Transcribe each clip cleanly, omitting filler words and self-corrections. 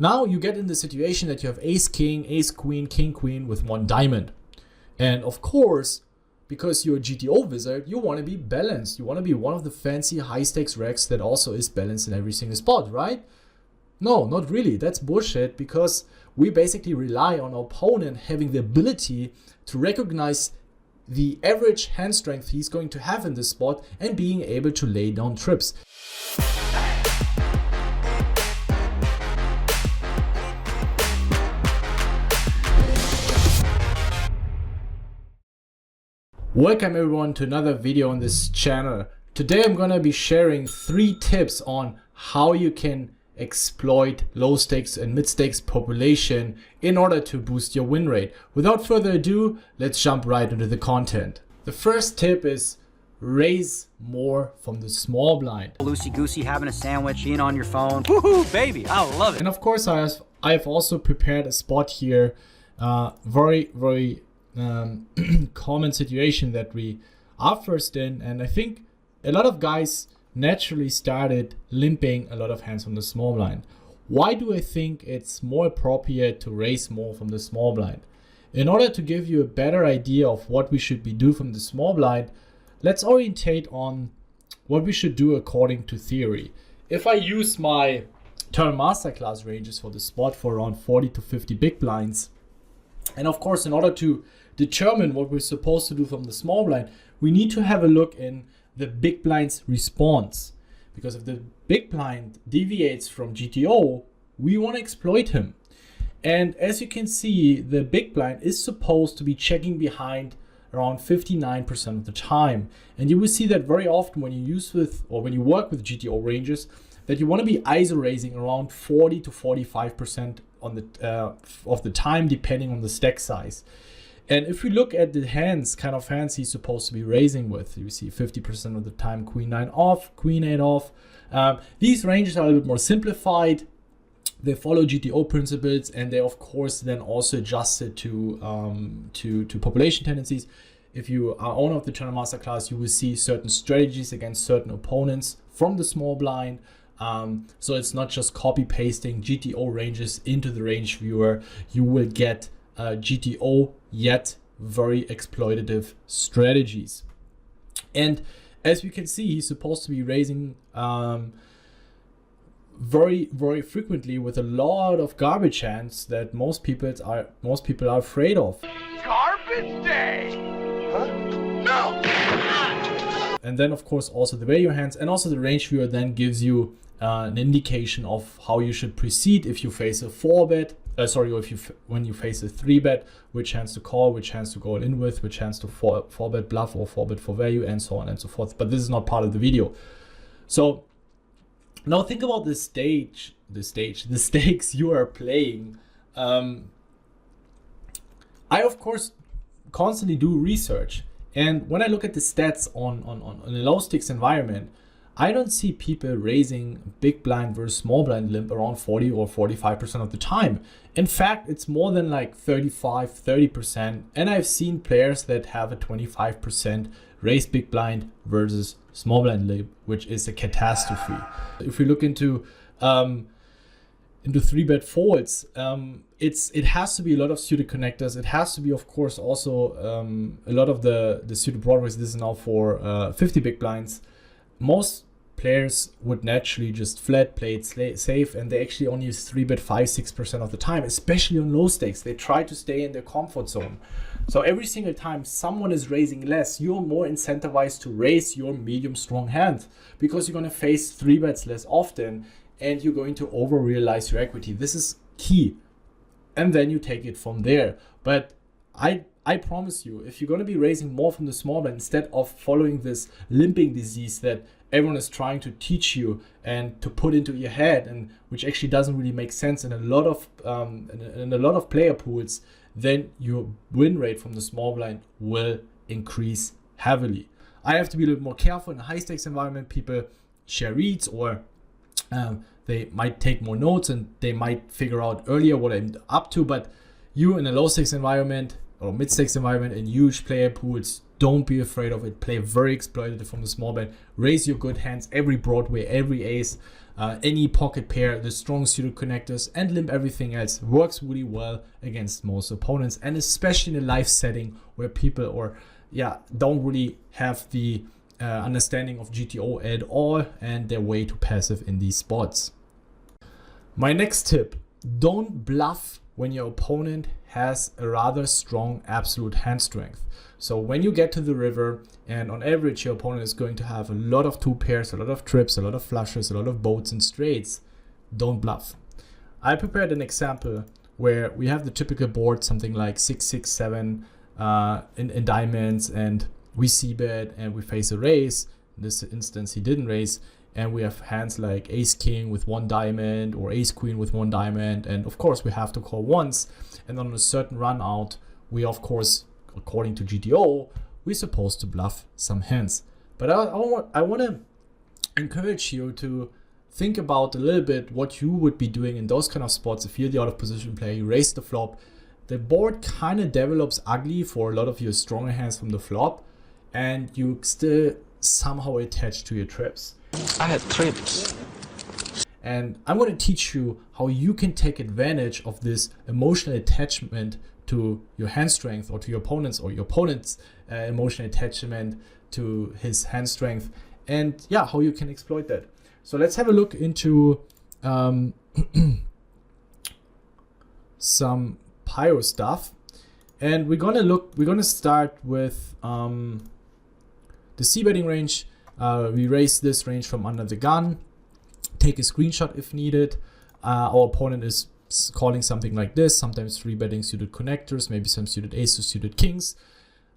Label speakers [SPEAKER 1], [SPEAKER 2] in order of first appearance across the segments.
[SPEAKER 1] Now you get in the situation that you have ace king, ace queen, king queen with one diamond. And of course, because you're a GTO wizard, you want to be balanced. You want to be one of the fancy high stakes racks that also is balanced in every single spot, right? No, not really. That's bullshit, because we basically rely on our opponent having the ability to recognize the average hand strength he's going to have in this spot and being able to lay down trips. Welcome everyone to another video on this channel. Today I'm gonna be sharing 3 tips on how you can exploit low stakes and mid stakes population in order to boost your win rate. Without further ado, let's jump right into the content. The first tip is raise more from the small blind.
[SPEAKER 2] Loosey-goosey, having a sandwich, being on your phone. Woohoo, baby, I love it.
[SPEAKER 1] And of course I have also prepared a spot here, very common situation that we are first in, and I think a lot of guys naturally started limping a lot of hands from the small blind. Why do I think it's more appropriate to raise more from the small blind? In order to give you a better idea of what we should be doing from the small blind, let's orientate on what we should do according to theory. If I use my Tournament Masterclass ranges for the spot for around 40 to 50 big blinds, and of course in order to determine what we're supposed to do from the small blind, we need to have a look in the big blind's response. Because if the big blind deviates from GTO, we want to exploit him. And as you can see, the big blind is supposed to be checking behind around 59% of the time. And you will see that very often when you when you work with GTO ranges, that you want to be ISO raising around 40 to 45% on the of the time, depending on the stack size. And if we look at the hands he's supposed to be raising with, you see 50% of the time queen 9 off, queen 8 off. These ranges are a little bit more simplified. They follow GTO principles, and they of course then also adjusted to population tendencies. If you are owner of the Tournament Masterclass, you will see certain strategies against certain opponents from the small blind. So it's not just copy pasting GTO ranges into the range viewer. You will get GTO yet very exploitative strategies. And as you can see, he's supposed to be raising very frequently with a lot of garbage hands that most people are afraid of.
[SPEAKER 3] Garbage day! Huh? No!
[SPEAKER 1] And then of course also the value hands, and also the range viewer then gives you an indication of how you should proceed if you face a 4-bet. When you face a 3-bet, which hands to call, which hands to go in with, which hands to 4-bet bluff or 4-bet for value, and so on and so forth. But this is not part of the video. So now think about the stakes you are playing. I of course constantly do research, and when I look at the stats on a low stakes environment, I don't see people raising big blind versus small blind limp around 40 or 45% of the time. In fact, it's more than like 35-30%, and I've seen players that have a 25% raise big blind versus small blind limp, which is a catastrophe. If we look into 3-bet folds, it has to be a lot of suited connectors. It has to be, of course, also a lot of the suited broadways. This is now for 50 big blinds. Most players would naturally just flat play it safe, and they actually only use 3-bet 5-6% of the time, especially on low stakes. They try to stay in their comfort zone. So every single time someone is raising less, you're more incentivized to raise your medium strong hand, because you're going to face 3-bets less often and you're going to over realize your equity. This is key. And then you take it from there. But I promise you, if you're going to be raising more from the small blind instead of following this limping disease that everyone is trying to teach you and to put into your head, and which actually doesn't really make sense in a lot of player pools, then your win rate from the small blind will increase heavily. I have to be a little more careful in a high stakes environment. People share reads, or they might take more notes and they might figure out earlier what I'm up to. But you in a low stakes environment or mid stakes environment in huge player pools, don't be afraid of it. Play very exploitative from the small blind. Raise your good hands, every Broadway, every ace. any pocket pair, the strong suited connectors, and limp everything else works really well against most opponents, and especially in a live setting where people don't really have the understanding of GTO at all, and they're way too passive in these spots. My next tip: don't bluff when your opponent has a rather strong absolute hand strength. So when you get to the river, and on average your opponent is going to have a lot of two pairs, a lot of trips, a lot of flushes, a lot of boats and straights, don't bluff. I prepared an example where we have the typical board, something like 6, 6, 7 in diamonds, and we c-bet and we face a raise. In this instance he didn't raise, and we have hands like ace king with 1 diamond or ace queen with 1 diamond, and of course we have to call once, and on a certain run out we, of course, according to GTO, we're supposed to bluff some hands. But I want to encourage you to think about a little bit what you would be doing in those kind of spots. If you're the out of position player, you raise the flop, the board kind of develops ugly for a lot of your stronger hands from the flop, and you still somehow attach to your trips.
[SPEAKER 4] I had trips.
[SPEAKER 1] And I'm going to teach you how you can take advantage of this emotional attachment to your hand strength, or to your opponent's, or your opponent's emotional attachment to his hand strength, and how you can exploit that. So let's have a look into some pyro stuff, and we're gonna start with the c-betting range. We raise this range from under the gun, take a screenshot if needed. Our opponent is calling something like this, sometimes 3-betting suited connectors, maybe some suited aces, suited kings,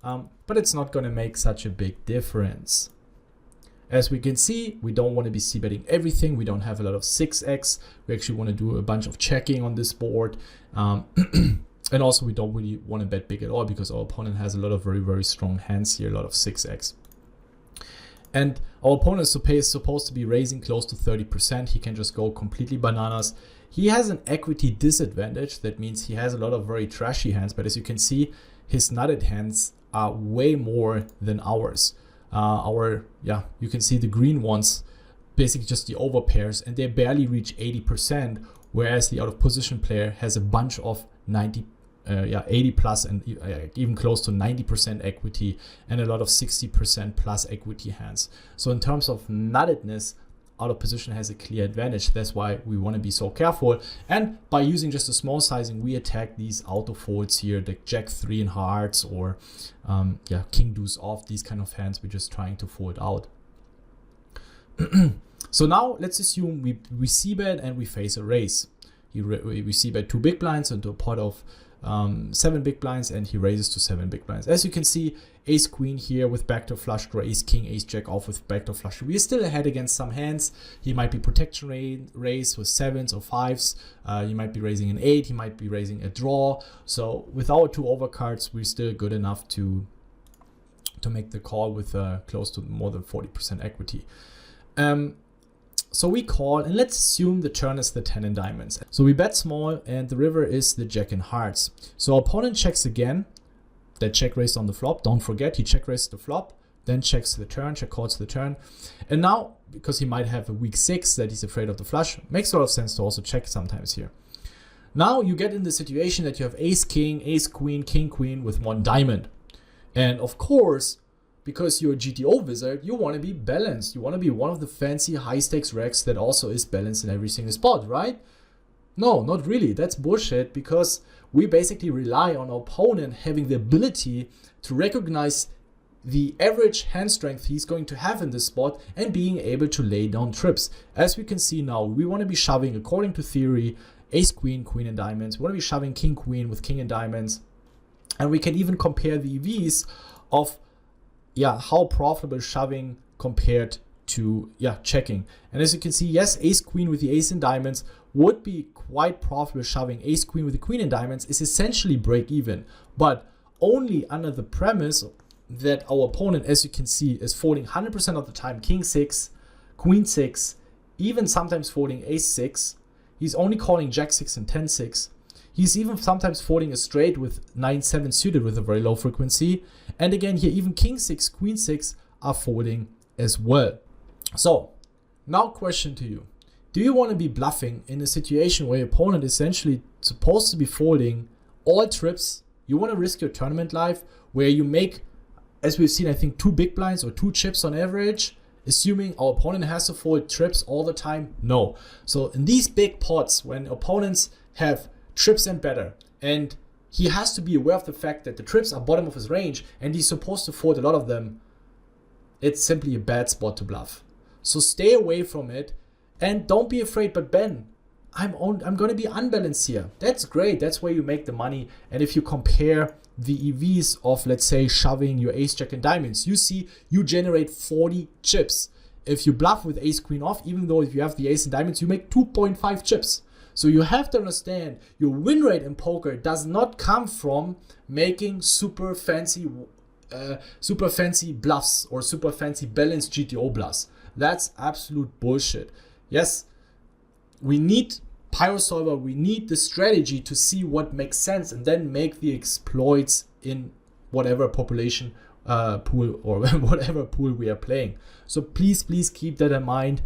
[SPEAKER 1] but it's not going to make such a big difference. As we can see, we don't want to be c-betting everything. We don't have a lot of 6x. We actually want to do a bunch of checking on this board, and also we don't really want to bet big at all, because our opponent has a lot of very, very strong hands here, a lot of 6x. And our opponent is supposed to be raising close to 30%. He can just go completely bananas. He has an equity disadvantage. That means he has a lot of very trashy hands, but as you can see, his nutted hands are way more than ours. You can see the green ones, basically just the overpairs, and they barely reach 80%, whereas the out of position player has a bunch of 80 plus and even close to 90% equity, and a lot of 60% plus equity hands. So in terms of nuttedness, out of position has a clear advantage. That's why we want to be so careful. And by using just a small sizing, we attack these auto folds here, the jack 3 in hearts, or king deuce off, these kind of hands we're just trying to fold out. So now let's assume we c-bet and we face a raise. We c-bet 2 big blinds into a pot of 7 big blinds, and he raises to 7 big blinds. As you can see, ace queen here with backdoor flush draw, ace king, ace jack off with backdoor flush. We are still ahead against some hands. He might be protection raise with 7s or 5s. He might be raising an 8. He might be raising a draw. So with our 2 overcards, we're still good enough to make the call with close to more than 40% equity. So we call, and let's assume the turn is the 10 in diamonds. So we bet small, and the river is the jack in hearts. So our opponent checks again. That check raised on the flop. Don't forget, he check raised the flop, then checks the turn, check calls the turn. And now, because he might have a weak 6 that he's afraid of the flush, makes a lot of sense to also check sometimes here. Now you get in the situation that you have ace king, ace queen, king queen with 1 diamond. And of course, because you're a GTO wizard, you want to be balanced. You want to be one of the fancy high stakes recs that also is balanced in every single spot, right? No, not really. That's bullshit, because we basically rely on our opponent having the ability to recognize the average hand strength he's going to have in this spot and being able to lay down trips. As we can see now, we want to be shoving, according to theory, ace queen, queen in diamonds. We want to be shoving king queen with king in diamonds. And we can even compare the EVs of how profitable shoving compared to checking. And as you can see, yes, ace queen with the ace in diamonds would be quite profitable. Shoving ace queen with the queen in diamonds is essentially break even, but only under the premise that our opponent, as you can see, is folding 100% of the time king 6, queen 6, even sometimes folding ace 6. He's only calling jack 6 and 10 6. He's even sometimes folding a straight with 9-7 suited with a very low frequency. And again here, even king 6, queen 6 are folding as well. So now question to you. do you want to be bluffing in a situation where your opponent is essentially supposed to be folding all trips? You want to risk your tournament life where you make, as we've seen, I think 2 big blinds or 2 chips on average, assuming our opponent has to fold trips all the time? No. So in these big pots, when opponents have trips and better, and he has to be aware of the fact that the trips are bottom of his range and he's supposed to fold a lot of them, it's simply a bad spot to bluff. So stay away from it and don't be afraid. But Ben, I'm going to be unbalanced here. That's great. That's where you make the money. And if you compare the EVs of, let's say, shoving your ace, jack, and diamonds, you see you generate 40 chips. If you bluff with ace, queen off, even though if you have the ace and diamonds, you make 2.5 chips. So you have to understand your win rate in poker does not come from making super fancy bluffs or super fancy balanced GTO bluffs. That's absolute bullshit. Yes, we need PyroSolver, we need the strategy to see what makes sense and then make the exploits in whatever population pool or whatever pool we are playing. So please keep that in mind.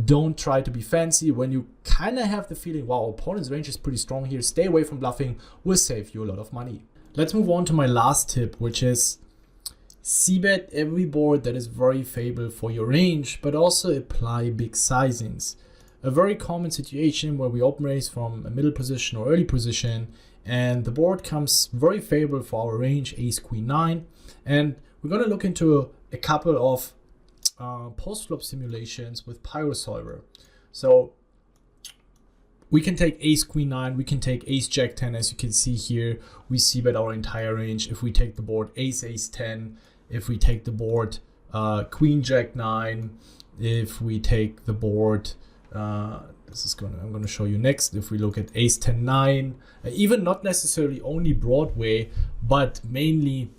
[SPEAKER 1] Don't try to be fancy. When you kind of have the feeling, wow, opponent's range is pretty strong here, stay away from bluffing, will save you a lot of money. Let's move on to my last tip, which is c-bet every board that is very favorable for your range, but also apply big sizings. A very common situation where we open raise from a middle position or early position, and the board comes very favorable for our range, ace, queen, 9. And we're going to look into a couple of post-flop simulations with PyroSolver. So we can take ace, queen, 9, we can take ace, jack, 10. As you can see here, we c-bet our entire range. If we take the board ace, ace, 10, if we take the board queen, jack, 9, if we take the board I'm going to show you next. If we look at ace, 10, 9, even not necessarily only Broadway, but mainly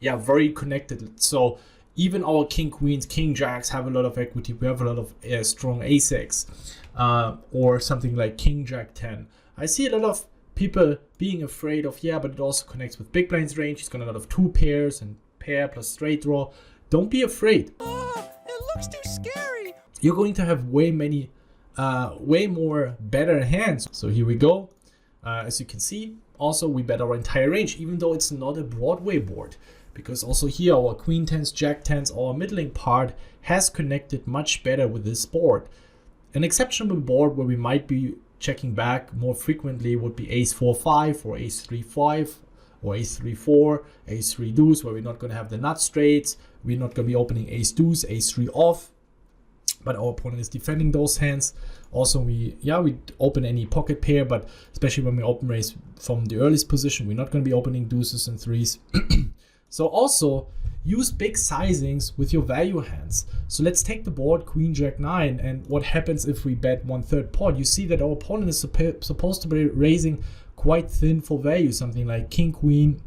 [SPEAKER 1] very connected. So even our king, queens, king, jacks have a lot of equity. We have a lot of strong ace-x or something like king, jack, 10. I see a lot of people being afraid of, but it also connects with big blinds range. He's got a lot of 2 pairs and pair plus straight draw. Don't be afraid.
[SPEAKER 4] It looks too scary.
[SPEAKER 1] You're going to have way more better hands. So here we go. As you can see, also we bet our entire range, even though it's not a Broadway board, because also here our queen 10s, jack 10s, our middling part has connected much better with this board. An exceptional board where we might be checking back more frequently would be ace 4-5 or ace 3-5 or ace 3-4, ace 3 deuce, where we're not going to have the nut straights. We're not going to be opening ace deuce, ace 3 off, but our opponent is defending those hands. Also, we open any pocket pair, but especially when we open raise from the earliest position, we're not going to be opening deuces and 3s. So also use big sizings with your value hands. So let's take the board queen, jack, 9, and what happens if we bet 1/3 pot? You see that our opponent is supposed to be raising quite thin for value, something like king, queen,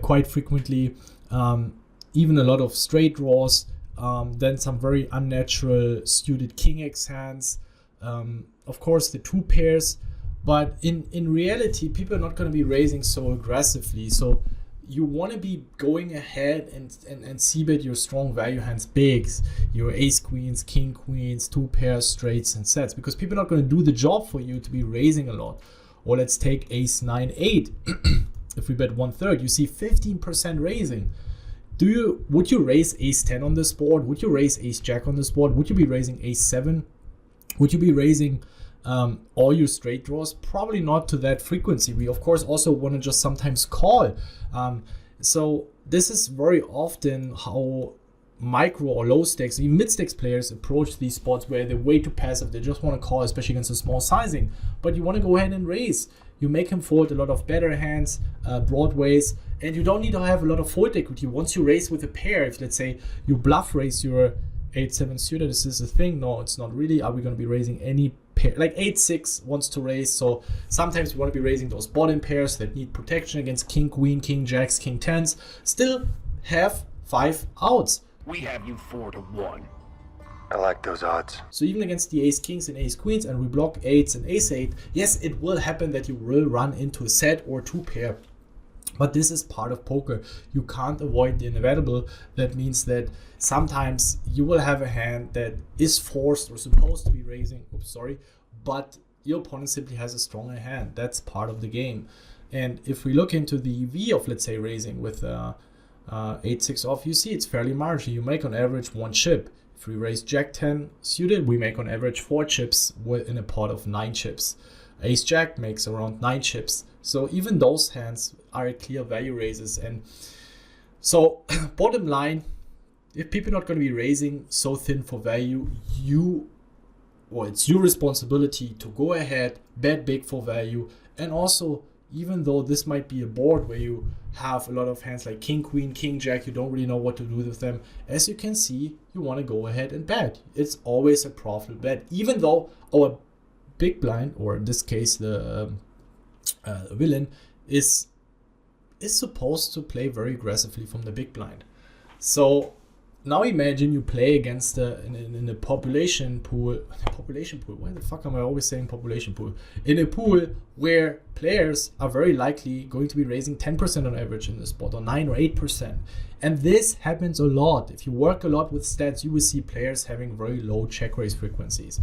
[SPEAKER 1] quite frequently, even a lot of straight draws. Then some very unnatural suited king x hands, of course the 2 pairs, but in reality people are not going to be raising so aggressively. So you want to be going ahead and c-bet your strong value hands bigs, your ace queens, king queens, 2 pairs, straights and sets, because people are not going to do the job for you to be raising a lot. Or let's take ace 9, 8. If we bet 1/3, you see 15% raising. Would you raise ace 10 on this board? Would you raise ace jack on this board? Would you be raising ace 7? Would you be raising all your straight draws? Probably not to that frequency. We of course also want to just sometimes call. So this is very often how micro or low stakes, even mid stakes players approach these spots where they're way too passive. They just want to call, especially against a small sizing. But you want to go ahead and raise. You make him fold a lot of better hands, broadways, and you don't need to have a lot of fold equity. Once you raise with a pair, if let's say you bluff raise your 8-7 suited, this is a thing. No, it's not really. Are we going to be raising any pair? Like 8-6 wants to raise, so sometimes we want to be raising those bottom pairs that need protection against king, queen, king, jacks, king, 10s. Still have 5 outs.
[SPEAKER 3] We have you 4-1.
[SPEAKER 4] I like those odds.
[SPEAKER 1] So even against the ace kings and ace queens, and we block 8s and ace 8, yes, it will happen that you will run into a set or 2 pair But this is part of poker. You can't avoid the inevitable. That means that sometimes you will have a hand that is forced or supposed to be raising, but your opponent simply has a stronger hand. That's part of the game. And if we look into the EV of, let's say, raising with 8-6 off, you see it's fairly marginal. You make on average 1 chip. If we raise Jack 10 suited, we make on average 4 chips in a pot of 9 chips. Ace Jack makes around 9 chips. So even those hands are clear value raises. And so bottom line, if people are not going to be raising so thin for value, it's your responsibility to go ahead, bet big for value. And also, even though this might be a board where you have a lot of hands like King, Queen, King, Jack, you don't really know what to do with them. As you can see, you want to go ahead and bet. It's always a profitable bet, even though our big blind, or in this case the villain, is supposed to play very aggressively from the big blind. So now imagine you play against in a population pool. Why the fuck am I always saying population pool? In a pool where players are very likely going to be raising 10% on average in the spot, or 9 or 8%. And this happens a lot. If you work a lot with stats, you will see players having very low check raise frequencies.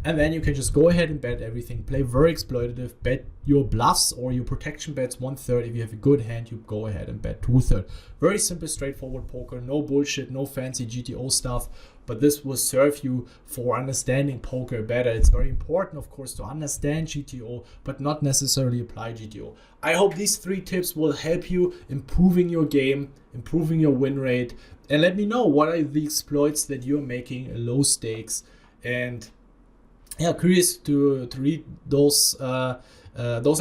[SPEAKER 1] And then you can just go ahead and bet everything, play very exploitative, bet your bluffs or your protection bets 1/3. If you have a good hand, you go ahead and bet 2/3. Very simple, straightforward poker, no bullshit, no fancy GTO stuff, but this will serve you for understanding poker better. It's very important, of course, to understand GTO, but not necessarily apply GTO. I hope these 3 tips will help you improving your game, improving your win rate, and let me know what are the exploits that you're making at low stakes. And yeah, curious to read those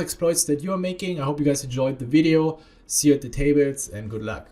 [SPEAKER 1] exploits that you're making. I hope you guys enjoyed the video. See you at the tables, and good luck.